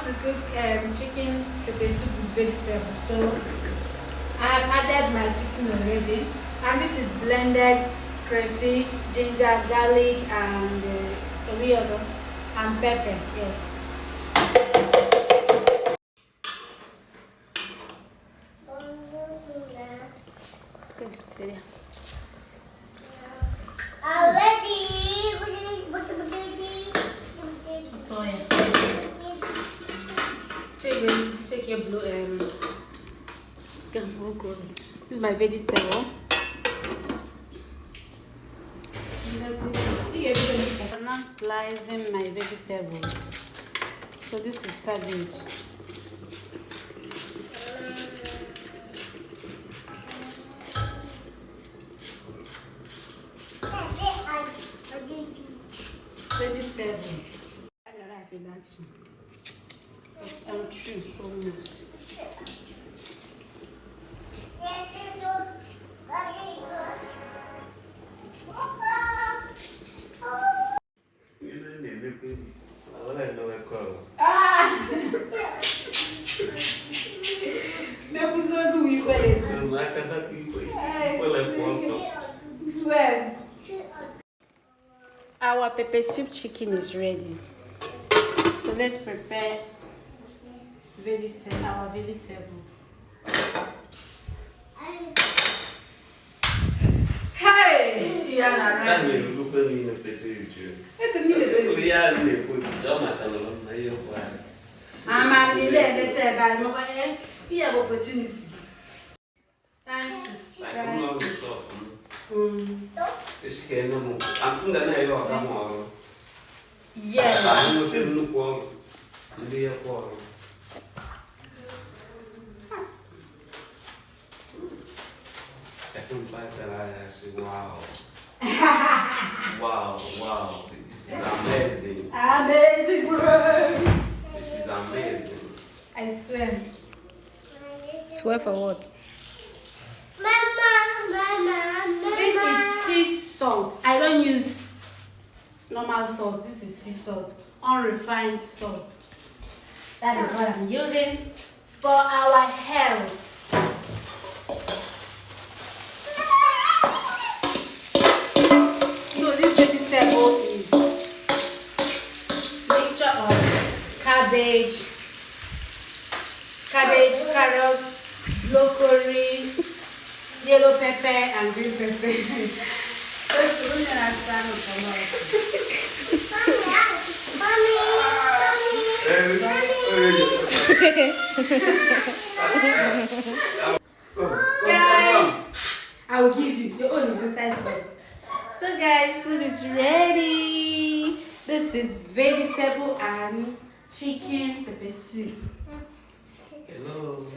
to cook chicken pepper soup with vegetables. So I have added my chicken already, and this is blended crayfish, ginger, garlic, and and pepper. Yes. Taste it. Already. Oh yeah. Take your blue this is my vegetable. I'm now slicing my vegetables. So this is cabbage. Vegetable. I'm true almost. Our pepper soup chicken is ready. So let's prepare our vegetable. Hey! Yeah, opportunity. Thank Wow. Wow. This is amazing. Amazing, bro. This is amazing. I swear. Swear for what? Mama. This is sea salt. I don't use normal salt. This is sea salt, unrefined salt. That is what I'm using for our health. So this vegetable is mixture of cabbage, carrot, broccoli, yellow pepper, and green pepper. Just to understand Guys, I will give you. Your own is inside first. So guys, food is ready. This is vegetable and chicken pepper soup. Hello.